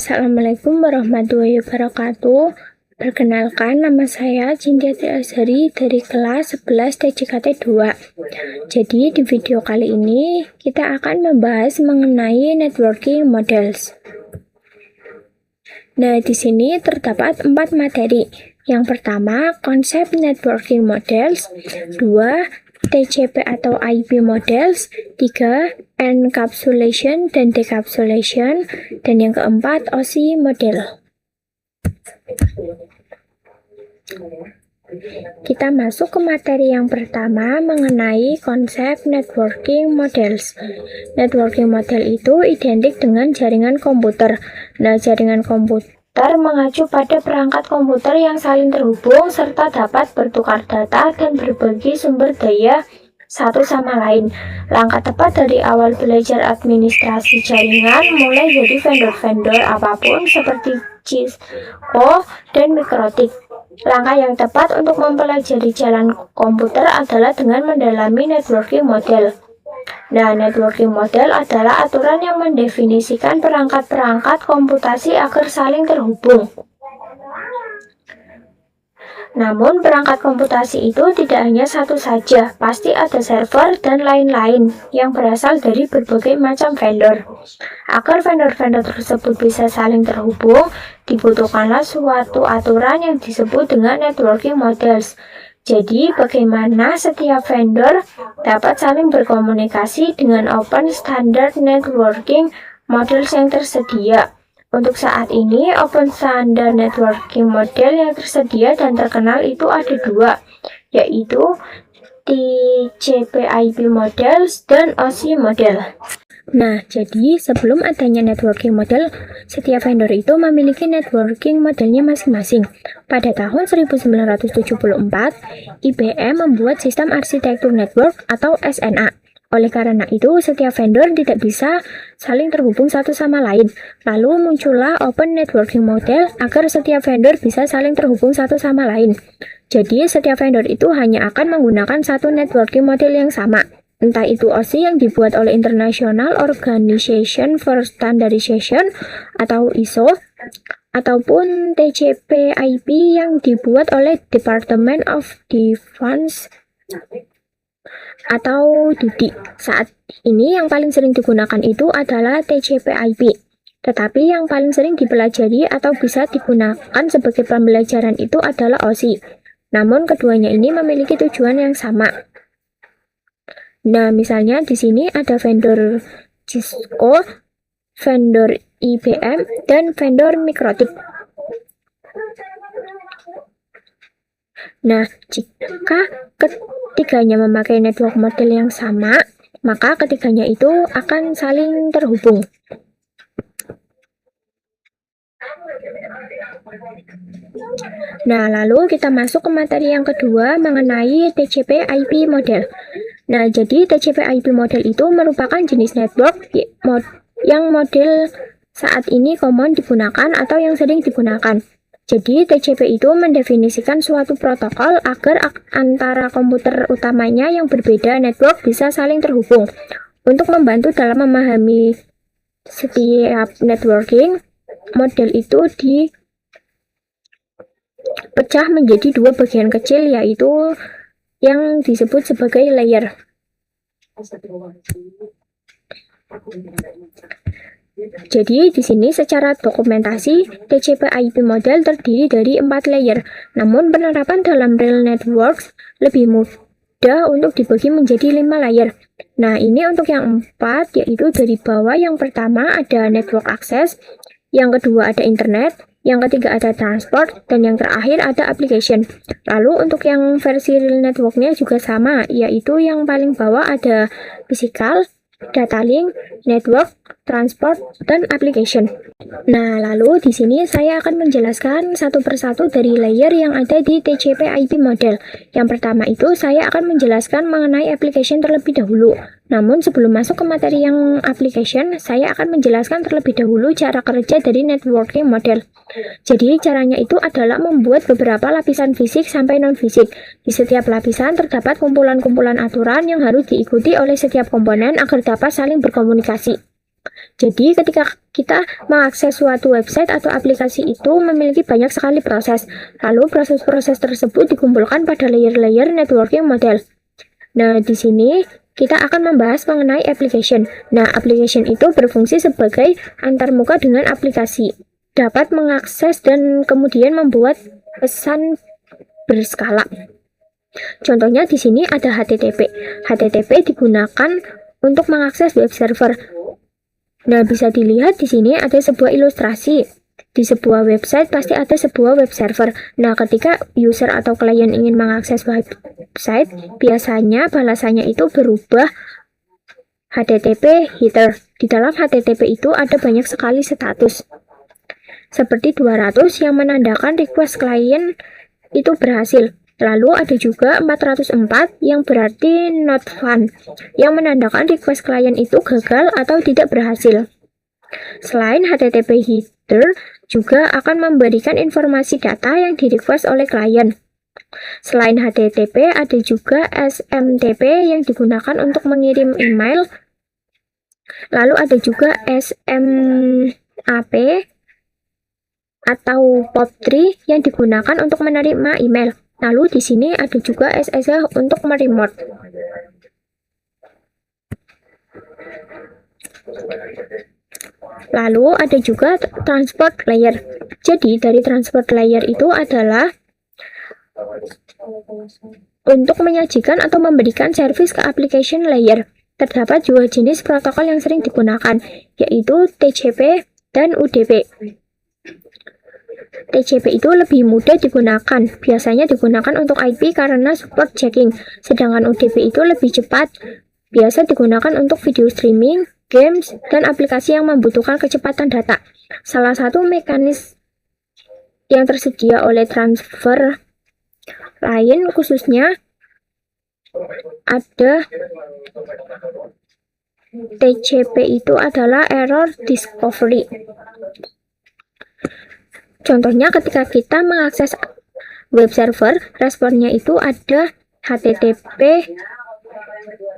Assalamualaikum warahmatullahi wabarakatuh. Perkenalkan, nama saya Cynthia Triazari dari kelas 11 TJKT 2. Jadi di video kali ini kita akan membahas mengenai networking models. Nah, di sini terdapat 4 materi. Yang pertama, konsep networking models. 2, TCP atau IP models. 3, encapsulation dan decapsulation. Dan yang keempat, OSI model. Kita masuk ke materi yang pertama mengenai konsep networking models. Networking model itu identik dengan jaringan komputer. Nah, jaringan komputer mengacu pada perangkat komputer yang saling terhubung serta dapat bertukar data dan berbagi sumber daya satu sama lain. Langkah tepat dari awal belajar administrasi jaringan mulai dari vendor-vendor apapun seperti Cisco dan Mikrotik. Langkah yang tepat untuk mempelajari jalan komputer adalah dengan mendalami networking model. Nah, networking model adalah aturan yang mendefinisikan perangkat-perangkat komputasi agar saling terhubung. Namun, perangkat komputasi itu tidak hanya satu saja, pasti ada server dan lain-lain yang berasal dari berbagai macam vendor. Agar vendor-vendor tersebut bisa saling terhubung, dibutuhkanlah suatu aturan yang disebut dengan networking models. Jadi, bagaimana setiap vendor dapat saling berkomunikasi dengan open standard networking models yang tersedia. Untuk saat ini, open standard networking model yang tersedia dan terkenal itu ada 2, yaitu TCP/IP models dan OSI model. Nah, jadi sebelum adanya networking model, setiap vendor itu memiliki networking modelnya masing-masing. Pada tahun 1974, IBM membuat sistem arsitektur network atau SNA. Oleh karena itu, setiap vendor tidak bisa saling terhubung satu sama lain. Lalu muncullah open networking model agar setiap vendor bisa saling terhubung satu sama lain. Jadi, setiap vendor itu hanya akan menggunakan satu networking model yang sama. Entah itu OSI yang dibuat oleh International Organization for Standardization atau ISO, ataupun TCP/IP yang dibuat oleh Department of Defense atau DoD. Saat ini yang paling sering digunakan itu adalah TCP/IP. Tetapi yang paling sering dipelajari atau bisa digunakan sebagai pembelajaran itu adalah OSI. Namun keduanya ini memiliki tujuan yang sama. Nah, misalnya di sini ada vendor Cisco, vendor IBM, dan vendor Mikrotik. Nah, jika ketiganya memakai network model yang sama, maka ketiganya itu akan saling terhubung. Nah, lalu kita masuk ke materi yang kedua mengenai TCP/IP model. Nah, jadi TCP/IP model itu merupakan jenis network yang model saat ini common digunakan atau yang sering digunakan. Jadi, TCP itu mendefinisikan suatu protokol agar antara komputer utamanya yang berbeda network bisa saling terhubung. Untuk membantu dalam memahami setiap networking, model itu dipecah menjadi 2 bagian kecil, yaitu yang disebut sebagai layer. Jadi, di sini secara dokumentasi, TCP/IP model terdiri dari 4 layer. Namun, penerapan dalam real networks lebih mudah untuk dibagi menjadi 5 layer. Nah, ini untuk yang 4, yaitu dari bawah yang pertama ada network access, yang kedua ada internet, yang ketiga ada transport, dan yang terakhir ada application. Lalu untuk yang versi real networknya juga sama, yaitu yang paling bawah ada physical, data link, network, transport, dan application. Nah, lalu di sini saya akan menjelaskan satu persatu dari layer yang ada di TCP/IP model. Yang pertama itu saya akan menjelaskan mengenai application terlebih dahulu. Namun sebelum masuk ke materi yang application, saya akan menjelaskan terlebih dahulu cara kerja dari networking model. Jadi caranya itu adalah membuat beberapa lapisan fisik sampai non-fisik. Di setiap lapisan terdapat kumpulan-kumpulan aturan yang harus diikuti oleh setiap komponen agar dapat saling berkomunikasi. Jadi ketika kita mengakses suatu website atau aplikasi itu memiliki banyak sekali proses. Lalu proses-proses tersebut dikumpulkan pada layer-layer networking model. Nah, di sini kita akan membahas mengenai application. Nah, application itu berfungsi sebagai antarmuka dengan aplikasi. Dapat mengakses dan kemudian membuat pesan berskala. Contohnya di sini ada HTTP. HTTP digunakan untuk mengakses web server. Nah, bisa dilihat di sini ada sebuah ilustrasi. Di sebuah website pasti ada sebuah web server. Nah, ketika user atau klien ingin mengakses website, biasanya balasannya itu berubah HTTP header. Di dalam HTTP itu ada banyak sekali status. Seperti 200 yang menandakan request klien itu berhasil. Lalu ada juga 404 yang berarti not found, yang menandakan request klien itu gagal atau tidak berhasil. Selain HTTP header, juga akan memberikan informasi data yang di-request oleh klien. Selain HTTP, ada juga SMTP yang digunakan untuk mengirim email. Lalu ada juga SMAP atau POP3 yang digunakan untuk menerima email. Lalu di sini ada juga SSH untuk meremote. Lalu ada juga transport layer. Jadi dari transport layer itu adalah untuk menyajikan atau memberikan service ke application layer. Terdapat dua jenis protokol yang sering digunakan, yaitu TCP dan UDP. TCP itu lebih mudah digunakan, biasanya digunakan untuk IP karena support checking, sedangkan UDP itu lebih cepat, biasa digunakan untuk video streaming, games, dan aplikasi yang membutuhkan kecepatan data. Salah satu mekanisme yang tersedia oleh transfer lain khususnya ada TCP itu adalah error discovery. Contohnya ketika kita mengakses web server, responnya itu ada HTTP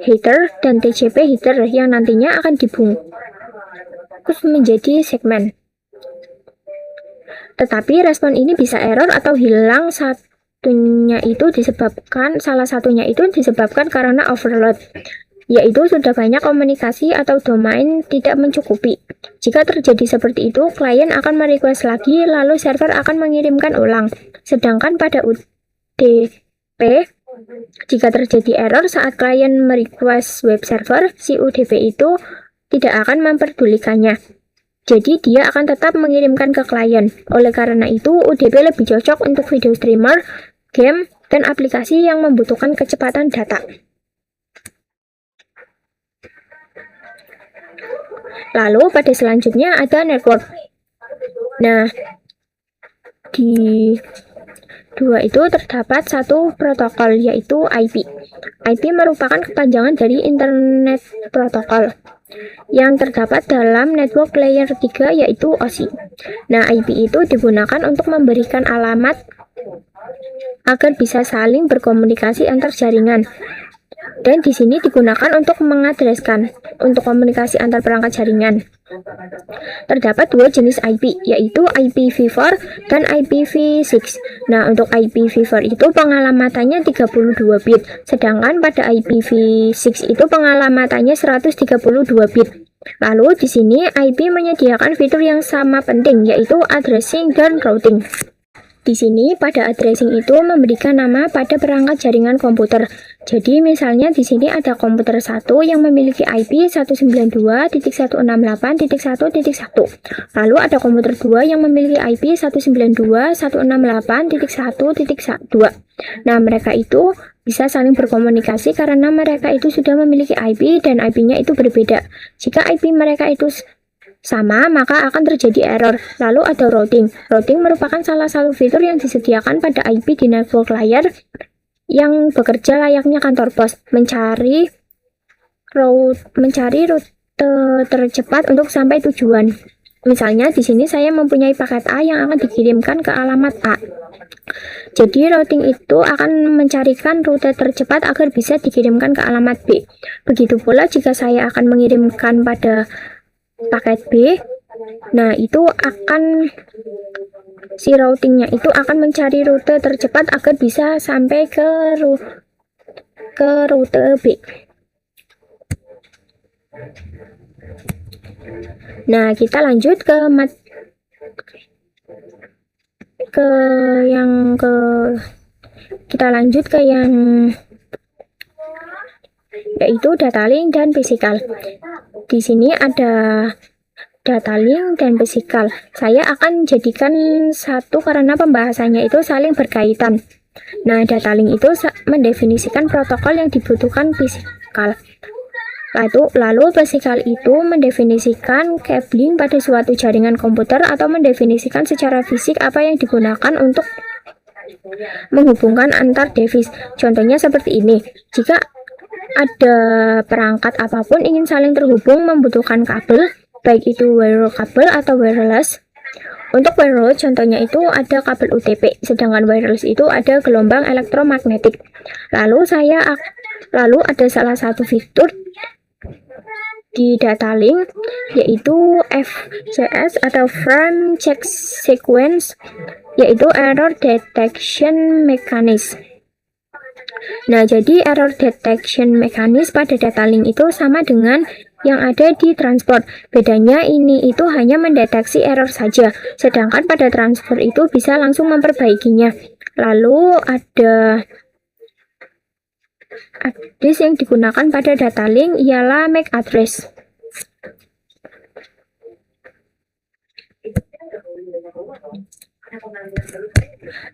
header dan TCP header yang nantinya akan dibungkus menjadi segmen. Tetapi respon ini bisa error atau hilang salah satunya itu disebabkan karena overload, yaitu sudah banyak komunikasi atau domain tidak mencukupi. Jika terjadi seperti itu, klien akan merequest lagi, lalu server akan mengirimkan ulang. Sedangkan pada UDP, jika terjadi error saat klien merequest web server, si UDP itu tidak akan memperdulikannya. Jadi dia akan tetap mengirimkan ke klien. Oleh karena itu, UDP lebih cocok untuk video streamer, game, dan aplikasi yang membutuhkan kecepatan data. Lalu pada selanjutnya ada network. Nah, di dua itu terdapat satu protokol, yaitu IP. IP merupakan kepanjangan dari Internet Protocol yang terdapat dalam network layer 3, yaitu OSI. Nah, IP itu digunakan untuk memberikan alamat agar bisa saling berkomunikasi antar jaringan. Dan di sini digunakan untuk mengadreskan untuk komunikasi antar perangkat jaringan. Terdapat dua jenis IP, yaitu IPv4 dan IPv6. Nah, untuk IPv4 itu pengalamannya 32 bit, sedangkan pada IPv6 itu pengalamannya 132 bit. Lalu di sini IP menyediakan fitur yang sama penting, yaitu addressing dan routing. Di sini pada addressing itu memberikan nama pada perangkat jaringan komputer. Jadi misalnya di sini ada komputer 1 yang memiliki IP 192.168.1.1. Lalu ada komputer 2 yang memiliki IP 192.168.1.2. Nah, mereka itu bisa saling berkomunikasi karena mereka itu sudah memiliki IP dan IP-nya itu berbeda. Jika IP mereka itu sama, maka akan terjadi error. Lalu ada routing. Routing merupakan salah satu fitur yang disediakan pada IP di network layer yang bekerja layaknya kantor pos, mencari rute tercepat untuk sampai tujuan. Misalnya di sini saya mempunyai paket A yang akan dikirimkan ke alamat A. Jadi routing itu akan mencarikan rute tercepat agar bisa dikirimkan ke alamat B. Begitu pula jika saya akan mengirimkan pada paket B. Nah, itu akan si routingnya itu akan mencari rute tercepat agar bisa sampai ke rute B. Nah, kita lanjut kita lanjut ke yang yaitu data link dan physical. Di sini ada data link dan physical. Saya akan jadikan satu karena pembahasannya itu saling berkaitan. Nah, data link itu mendefinisikan protokol yang dibutuhkan physical. Lalu physical itu mendefinisikan cabling pada suatu jaringan komputer atau mendefinisikan secara fisik apa yang digunakan untuk menghubungkan antar device. Contohnya seperti ini. Jika ada perangkat apapun ingin saling terhubung membutuhkan kabel, baik itu wire kabel atau wireless. Untuk wireless contohnya itu ada kabel UTP, sedangkan wireless itu ada gelombang elektromagnetik. Lalu ada salah satu fitur di data link yaitu FCS atau Frame Check Sequence, yaitu Error Detection Mechanism. Nah, jadi error detection mechanism pada data link itu sama dengan yang ada di transport. Bedanya ini itu hanya mendeteksi error saja, sedangkan pada transfer itu bisa langsung memperbaikinya. Lalu ada address yang digunakan pada data link ialah MAC address.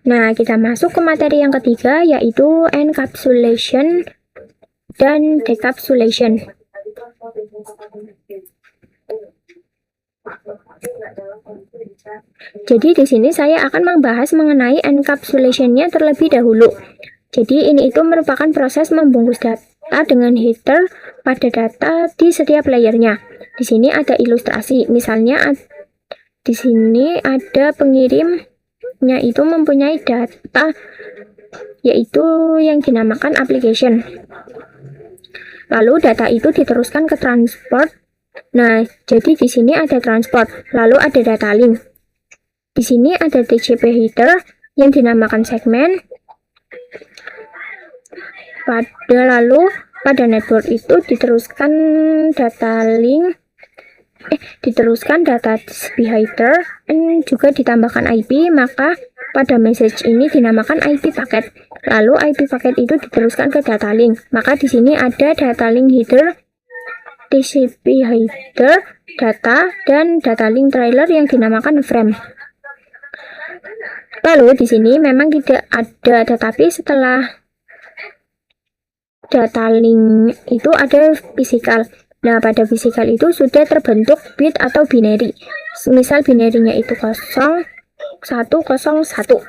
Nah, kita masuk ke materi yang ketiga yaitu encapsulation dan decapsulation. Jadi di sini saya akan membahas mengenai encapsulation-nya terlebih dahulu. Jadi ini itu merupakan proses membungkus data dengan header pada data di setiap layernya. Di sini ada ilustrasi, misalnya di sini ada pengirimnya itu mempunyai data yaitu yang dinamakan application. Lalu data itu diteruskan ke transport. Nah, jadi di sini ada transport, lalu ada data link. Di sini ada TCP header yang dinamakan segmen. Pada network itu diteruskan data link, diteruskan data TCP header dan juga ditambahkan IP, maka pada message ini dinamakan IP paket. Lalu IP paket itu diteruskan ke data link. Maka di sini ada data link header, TCP header, data, dan data link trailer yang dinamakan frame. Lalu di sini memang tidak ada, tetapi setelah data link itu ada physical. Nah, pada physical itu sudah terbentuk bit atau binary. Misal binary-nya itu 0, 1, 0, 1.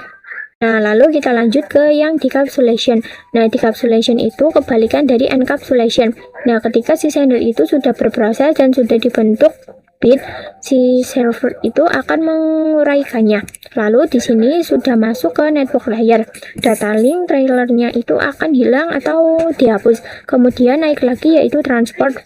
Nah, lalu kita lanjut ke yang decapsulation. Nah, decapsulation itu kebalikan dari encapsulation. Nah, ketika si sender itu sudah berproses dan sudah dibentuk bit, si server itu akan menguraikannya. Lalu di sini sudah masuk ke network layer. Data link trailernya itu akan hilang atau dihapus. Kemudian naik lagi yaitu transport.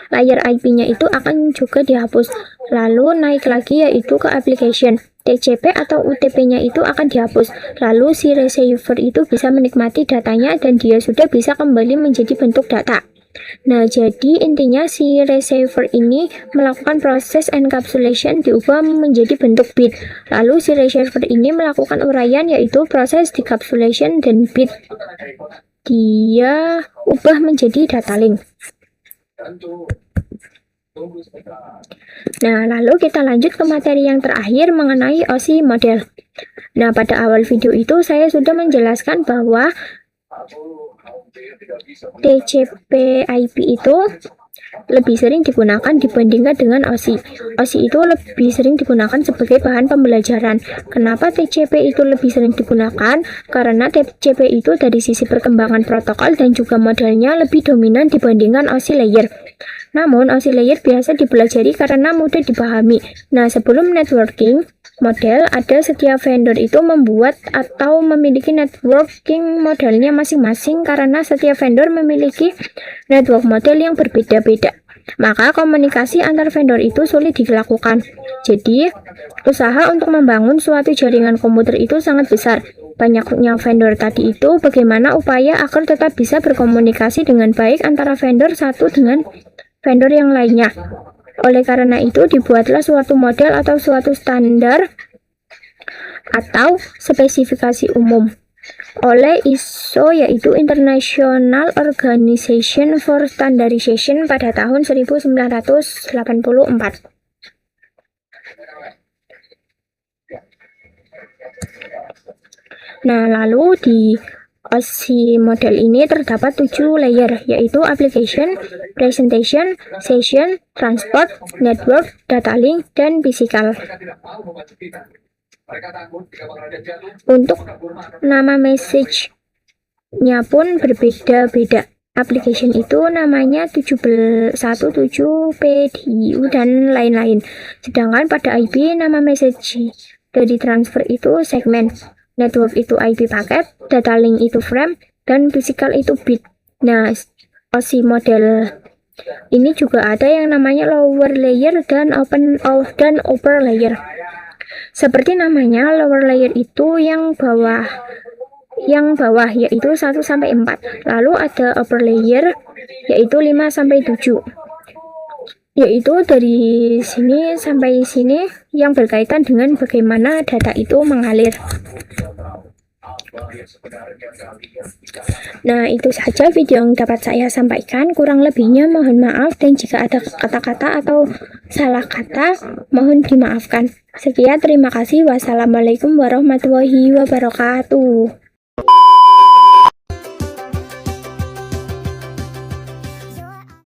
Layer IP-nya itu akan juga dihapus. Lalu naik lagi yaitu ke application. TCP atau UTP-nya itu akan dihapus. Lalu si receiver itu bisa menikmati datanya dan dia sudah bisa kembali menjadi bentuk data. Nah, jadi intinya si receiver ini melakukan proses encapsulation diubah menjadi bentuk bit. Lalu si receiver ini melakukan uraian yaitu proses decapsulation dan bit dia ubah menjadi data link. Nah, lalu kita lanjut ke materi yang terakhir mengenai OSI model. Nah, pada awal video itu saya sudah menjelaskan bahwa TCP IP itu lebih sering digunakan dibandingkan dengan OSI. OSI itu lebih sering digunakan sebagai bahan pembelajaran. Kenapa TCP itu lebih sering digunakan? Karena TCP itu dari sisi perkembangan protokol dan juga modelnya lebih dominan dibandingkan OSI layer. Namun, OSI layer biasa dipelajari karena mudah dipahami. Nah, sebelum networking model, ada setiap vendor itu membuat atau memiliki networking modelnya masing-masing karena setiap vendor memiliki network model yang berbeda-beda. maka komunikasi antar vendor itu sulit dilakukan. Jadi, usaha untuk membangun suatu jaringan komputer itu sangat besar. Banyaknya vendor tadi itu bagaimana upaya agar tetap bisa berkomunikasi dengan baik antara vendor satu dengan vendor yang lainnya. Oleh karena itu, dibuatlah suatu model atau suatu standar atau spesifikasi umum oleh ISO, yaitu International Organization for Standardization, pada tahun 1984. Nah, lalu di OSI model ini terdapat 7 layer, yaitu application, presentation, session, transport, network, data link, dan physical. Untuk nama message-nya pun berbeda-beda. Application itu namanya 17PDU dan lain-lain. Sedangkan pada IP nama message dari transfer itu segmen. Network itu IP paket, data link itu frame, dan physical itu bit. Nah, OSI model ini juga ada yang namanya lower layer dan upper layer. Seperti namanya, lower layer itu yang bawah yaitu 1 sampai 4. Lalu ada upper layer yaitu 5 sampai 7. Yaitu dari sini sampai sini yang berkaitan dengan bagaimana data itu mengalir. Nah, itu saja video yang dapat saya sampaikan. Kurang lebihnya mohon maaf, dan jika ada kata-kata atau salah kata mohon dimaafkan. Sekian, terima kasih. Wassalamualaikum warahmatullahi wabarakatuh.